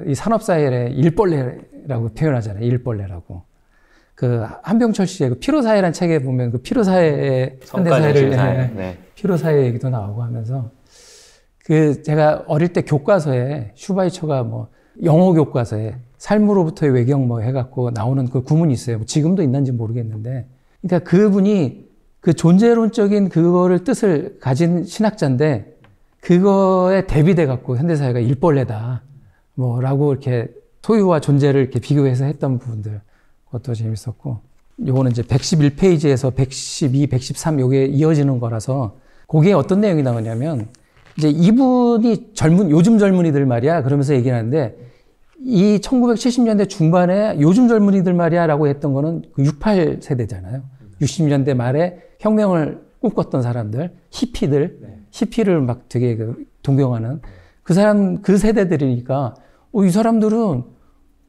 이 산업사회의 일벌레라고 표현하잖아요. 일벌레라고. 한병철 씨의 피로사회라는 책에 보면 피로사회의 현대사회를, 피로사회 얘기도 나오고 하면서 제가 어릴 때 교과서에 슈바이처가 영어 교과서에 삶으로부터의 외경 해갖고 나오는 그 구문이 있어요. 지금도 있는지 모르겠는데. 그러니까 그분이 그 존재론적인 그거를 뜻을 가진 신학자인데 그거에 대비돼갖고 현대사회가 일벌레다. 라고 이렇게 소유와 존재를 이렇게 비교해서 했던 부분들. 그것도 재밌었고. 요거는 이제 111페이지에서 112, 113 요게 이어지는 거라서 거기에 어떤 내용이 나오냐면 이제 이분이 요즘 젊은이들 말이야. 그러면서 얘기를 하는데 이 1970년대 중반에 요즘 젊은이들 말이야 라고 했던 거는 68 세대잖아요. 60년대 말에 혁명을 꿈꿨던 사람들, 히피를 막 되게 동경하는 그 세대들이니까 이 사람들은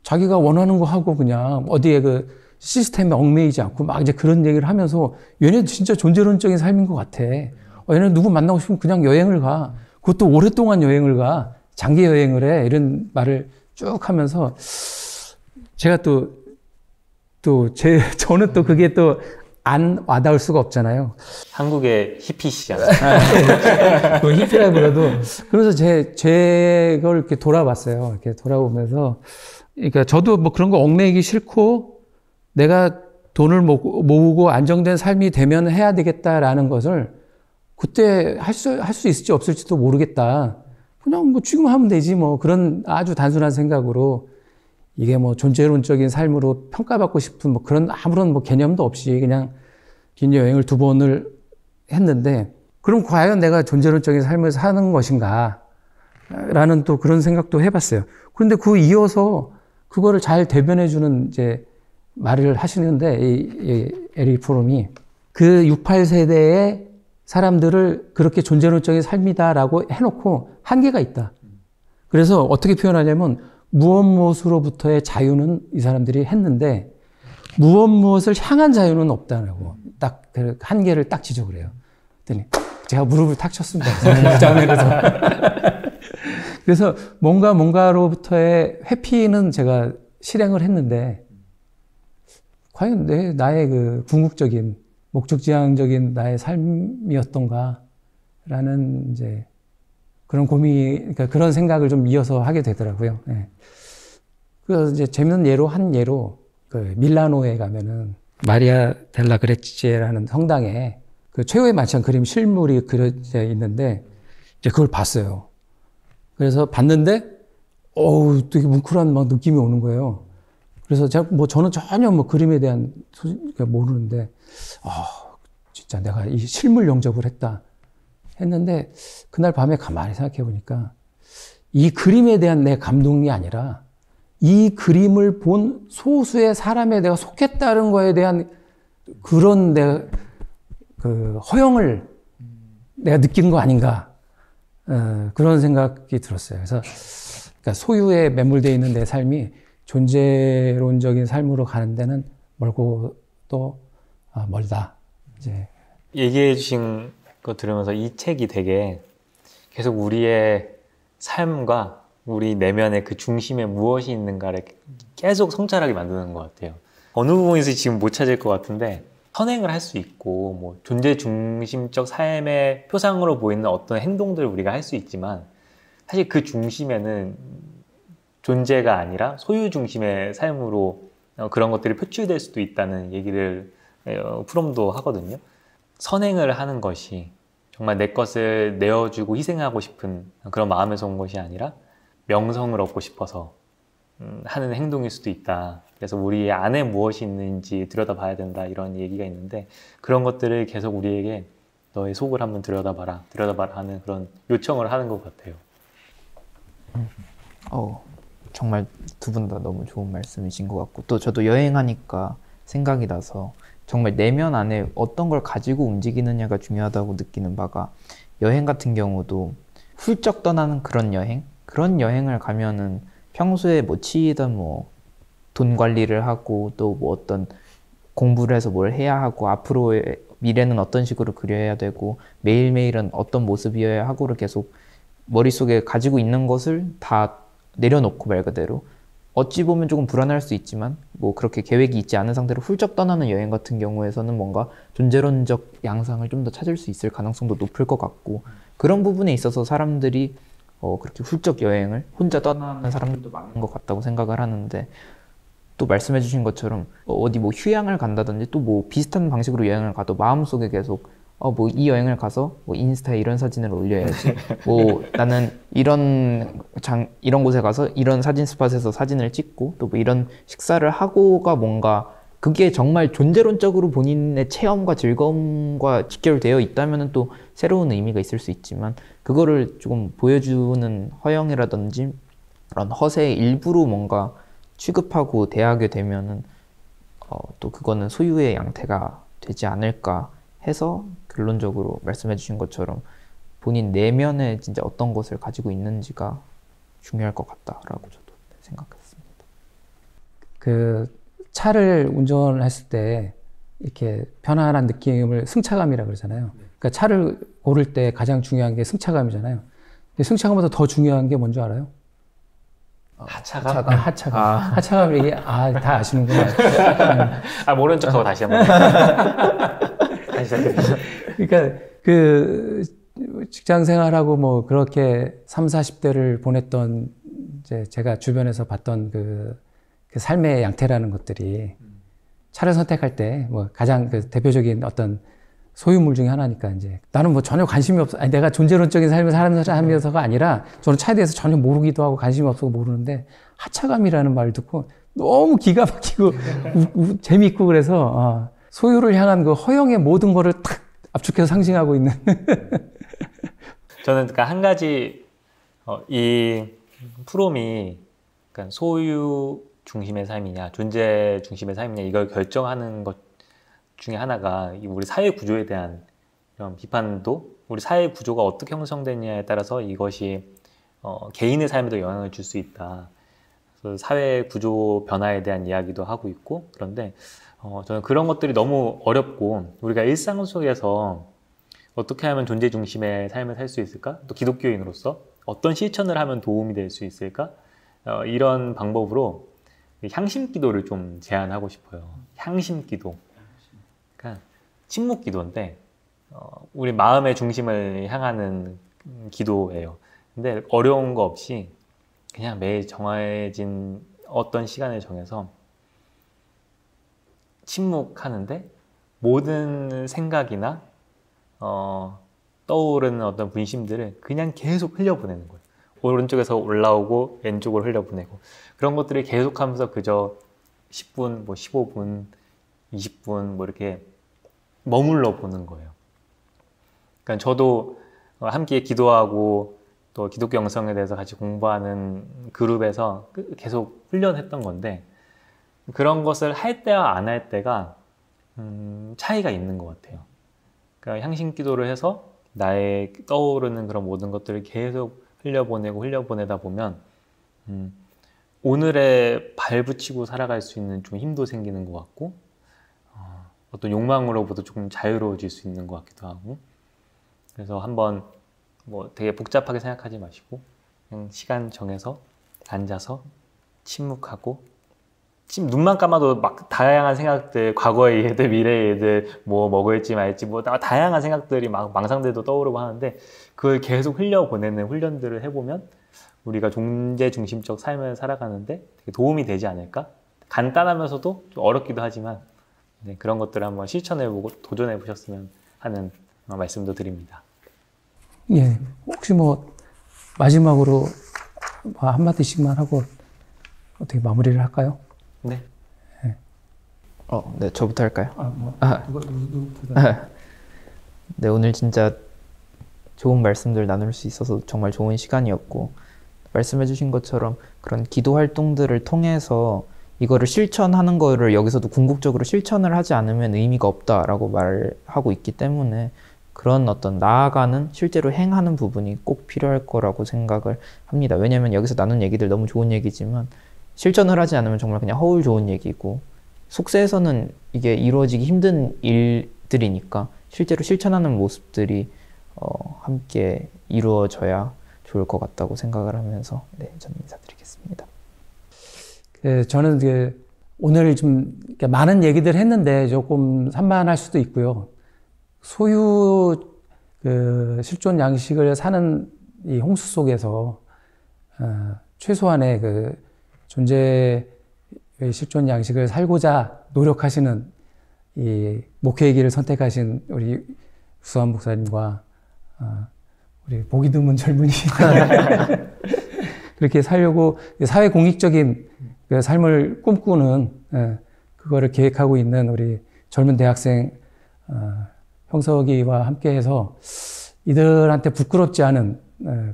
자기가 원하는 거 하고 그냥 어디에 그 시스템에 얽매이지 않고 막 이제 그런 얘기를 하면서 얘네 진짜 존재론적인 삶인 것 같아. 얘네 누구 만나고 싶으면 그냥 여행을 가. 그것도 오랫동안 여행을 가. 장기 여행을 해. 이런 말을 쭉 하면서 제가 저는 또 그게 또 안 와닿을 수가 없잖아요. 한국의 히피시잖아요. 그 히피라기보다도. 그래서 그걸 이렇게 돌아봤어요. 이렇게 돌아보면서. 그러니까 저도 뭐 그런 거 얽매이기 싫고 내가 돈을 모으고 안정된 삶이 되면 해야 되겠다라는 것을 그때 할 수 있을지 없을지도 모르겠다. 그냥 뭐 지금 하면 되지 뭐 그런 아주 단순한 생각으로 이게 뭐 존재론적인 삶으로 평가받고 싶은 뭐 그런 아무런 뭐 개념도 없이 그냥 긴 여행을 2번을 했는데 그럼 과연 내가 존재론적인 삶을 사는 것인가? 라는 또 그런 생각도 해봤어요. 그런데 이어서 그거를 잘 대변해주는 이제 말을 하시는데 이 에릭 프롬이 그 68 세대의 사람들을 그렇게 존재론적인 삶이다라고 해놓고 한계가 있다. 그래서 어떻게 표현하냐면 무엇으로부터의 자유는 이 사람들이 했는데 무엇을 향한 자유는 없다라고 딱 그 한계를 딱 지적을 해요. 그랬더니 제가 무릎을 탁 쳤습니다. 그 장면에서. 그래서 뭔가로부터의 회피는 제가 실행을 했는데 과연 나의 그 궁극적인 목적지향적인 나의 삶이었던가라는 이제 그런 그러니까 그런 생각을 좀 이어서 하게 되더라고요. 네. 그래서 이제 재밌는 예로 그 밀라노에 가면은 마리아 델라 그레치에라는 성당에 그 최후의 만찬 그림 실물이 그려져 있는데 이제 그걸 봤어요. 그래서 봤는데 되게 뭉클한 막 느낌이 오는 거예요. 그래서 저는 전혀 뭐 그림에 대한 모르는데 진짜 내가 이 실물 영접을 했는데 그날 밤에 가만히 생각해 보니까 이 그림에 대한 내 감동이 아니라 이 그림을 본 소수의 사람에 내가 속했다는 거에 대한 그런 내가 그 허영을 내가 느낀 거 아닌가 그런 생각이 들었어요. 그래서 그러니까 소유에 매몰되어 있는 내 삶이 존재론적인 삶으로 가는 데는 멀고 또 멀다. 이제 얘기해 주신 거 들으면서 이 책이 되게 계속 우리의 삶과 우리 내면의 그 중심에 무엇이 있는가를 계속 성찰하게 만드는 것 같아요. 어느 부분에서 지금 못 찾을 것 같은데 선행을 할 수 있고 뭐 존재 중심적 삶의 표상으로 보이는 어떤 행동들을 우리가 할 수 있지만 사실 그 중심에는 존재가 아니라 소유 중심의 삶으로 그런 것들이 표출될 수도 있다는 얘기를 프롬도 하거든요. 선행을 하는 것이 정말 내 것을 내어주고 희생하고 싶은 그런 마음에서 온 것이 아니라 명성을 얻고 싶어서 하는 행동일 수도 있다. 그래서 우리 안에 무엇이 있는지 들여다봐야 된다 이런 얘기가 있는데 그런 것들을 계속 우리에게 너의 속을 한번 들여다봐라 하는 그런 요청을 하는 것 같아요. 정말 두 분 다 너무 좋은 말씀이신 것 같고 또 저도 여행하니까 생각이 나서 정말 내면 안에 어떤 걸 가지고 움직이느냐가 중요하다고 느끼는 바가 여행 같은 경우도 훌쩍 떠나는 그런 여행을 가면은 평소에 뭐 치이든 뭐 돈 관리를 하고 또 뭐 어떤 공부를 해서 뭘 해야 하고 앞으로의 미래는 어떤 식으로 그려야 되고 매일매일은 어떤 모습이어야 하고를 계속 머릿속에 가지고 있는 것을 다 내려놓고 말 그대로 어찌 보면 조금 불안할 수 있지만 뭐 그렇게 계획이 있지 않은 상태로 훌쩍 떠나는 여행 같은 경우에서는 뭔가 존재론적 양상을 좀 더 찾을 수 있을 가능성도 높을 것 같고 그런 부분에 있어서 사람들이 그렇게 훌쩍 여행을 혼자 떠나는 사람들도 많은 것 같다고 생각을 하는데 또 말씀해 주신 것처럼 어디 뭐 휴양을 간다든지 또 뭐 비슷한 방식으로 여행을 가도 마음속에 계속 뭐 이 여행을 가서 뭐 인스타에 이런 사진을 올려야지 뭐 나는 이런 곳에 가서 이런 사진 스팟에서 사진을 찍고 또 뭐 이런 식사를 하고가 뭔가 그게 정말 존재론적으로 본인의 체험과 즐거움과 직결되어 있다면 또 새로운 의미가 있을 수 있지만 그거를 조금 보여주는 허영이라든지 그런 허세의 일부로 뭔가 취급하고 대하게 되면은 또 그거는 소유의 양태가 되지 않을까 해서 결론적으로 말씀해 주신 것처럼 본인 내면에 진짜 어떤 것을 가지고 있는지가 중요할 것 같다라고 저도 생각했습니다. 그 차를 운전했을 때 이렇게 편안한 느낌을 승차감이라 그러잖아요. 그러니까 차를 고를 때 가장 중요한 게 승차감이잖아요. 근데 승차감보다 더 중요한 게 뭔지 알아요? 하차감? 하차감. 하차감 얘기, 다 아시는구나. 모른 척하고 다시 한번. 다시 시작해주세요. 그러니까 그 직장 생활하고 뭐 그렇게 3, 40대를 보냈던 이제 제가 주변에서 봤던 그 삶의 양태라는 것들이 차를 선택할 때 뭐 가장 그 대표적인 어떤 소유물 중에 하나니까 이제 나는 뭐 전혀 관심이 없어. 아니, 내가 존재론적인 삶을 살면서가 아니라 저는 차에 대해서 전혀 모르기도 하고 관심이 없어서 모르는데 하차감이라는 말을 듣고 너무 기가 막히고 재미있고 그래서 소유를 향한 그 허영의 모든 거를 탁 압축해서 상징하고 있는. 저는 그러니까 한 가지 이 프롬이 그러니까 소유 중심의 삶이냐 존재 중심의 삶이냐 이걸 결정하는 것 중에 하나가 우리 사회 구조에 대한 이런 비판도 우리 사회 구조가 어떻게 형성되느냐에 따라서 이것이 개인의 삶에도 영향을 줄 수 있다. 그래서 사회 구조 변화에 대한 이야기도 하고 있고 그런데 저는 그런 것들이 너무 어렵고 우리가 일상 속에서 어떻게 하면 존재 중심의 삶을 살 수 있을까? 또 기독교인으로서 어떤 실천을 하면 도움이 될 수 있을까? 이런 방법으로 향심 기도를 좀 제안하고 싶어요. 향심 기도. 그러니까 침묵 기도인데 우리 마음의 중심을 향하는 기도예요. 근데 어려운 거 없이 그냥 매일 정해진 어떤 시간을 정해서 침묵하는데 모든 생각이나 떠오르는 어떤 분심들을 그냥 계속 흘려보내는 거예요. 오른쪽에서 올라오고 왼쪽으로 흘려보내고 그런 것들을 계속하면서 그저 10분, 뭐 15분, 20분 뭐 이렇게 머물러 보는 거예요. 그러니까 저도 함께 기도하고 또 기독교 영성에 대해서 같이 공부하는 그룹에서 계속 훈련했던 건데 그런 것을 할 때와 안 할 때가 차이가 있는 것 같아요. 그러니까 향심 기도를 해서 나의 떠오르는 그런 모든 것들을 계속 흘려보내다 보면 오늘에 발붙이고 살아갈 수 있는 좀 힘도 생기는 것 같고 어떤 욕망으로부터 조금 자유로워질 수 있는 것 같기도 하고 그래서 한번 뭐 되게 복잡하게 생각하지 마시고 그냥 시간 정해서 앉아서 침묵하고 눈만 감아도 막 다양한 생각들, 과거의 일들, 미래의 일들, 뭐 먹을지 말지, 뭐 다양한 생각들이 막 망상들도 떠오르고 하는데 그걸 계속 흘려보내는 훈련들을 해보면 우리가 존재 중심적 삶을 살아가는데 되게 도움이 되지 않을까? 간단하면서도 좀 어렵기도 하지만 네, 그런 것들을 한번 실천해보고 도전해보셨으면 하는 말씀도 드립니다. 예, 혹시 뭐 마지막으로 한마디씩만 하고 어떻게 마무리를 할까요? 네. 네, 저부터 할까요? 누구부터? 네, 오늘 진짜 좋은 말씀들 나눌 수 있어서 정말 좋은 시간이었고 말씀해주신 것처럼 그런 기도 활동들을 통해서 이거를 실천하는 거를 여기서도 궁극적으로 실천을 하지 않으면 의미가 없다라고 말하고 있기 때문에 그런 어떤 나아가는 실제로 행하는 부분이 꼭 필요할 거라고 생각을 합니다. 왜냐하면 여기서 나눈 얘기들 너무 좋은 얘기지만 실천을 하지 않으면 정말 그냥 허울 좋은 얘기고 속세에서는 이게 이루어지기 힘든 일들이니까 실제로 실천하는 모습들이 함께 이루어져야 좋을 것 같다고 생각을 하면서 네, 저는 인사드리겠습니다. 저는 오늘 좀 많은 얘기들 했는데 조금 산만할 수도 있고요. 소유 실존 양식을 사는 이 홍수 속에서 최소한의 존재의 실존 양식을 살고자 노력하시는 이 목회의 길을 선택하신 우리 수환 목사님과 우리 보기 드문 젊은이 그렇게 살려고 사회 공익적인 삶을 꿈꾸는 그거를 계획하고 있는 우리 젊은 대학생 형석이와 함께해서 이들한테 부끄럽지 않은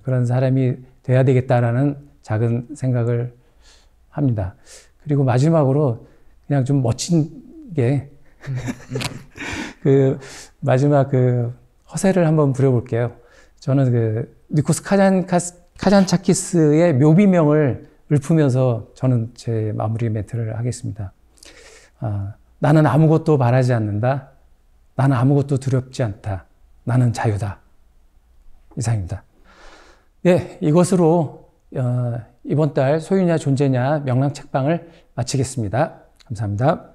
그런 사람이 돼야 되겠다라는 작은 생각을 합니다. 그리고 마지막으로 그냥 좀 멋진게 마지막 허세를 한번 부려볼게요. 저는 니코스 카잔차키스의 묘비명을 읊으면서 저는 제 마무리 멘트를 하겠습니다. 나는 아무것도 바라지 않는다. 나는 아무것도 두렵지 않다. 나는 자유다. 이상입니다. 네, 이것으로 이번 달 소유냐 존재냐 명랑 책방을 마치겠습니다. 감사합니다.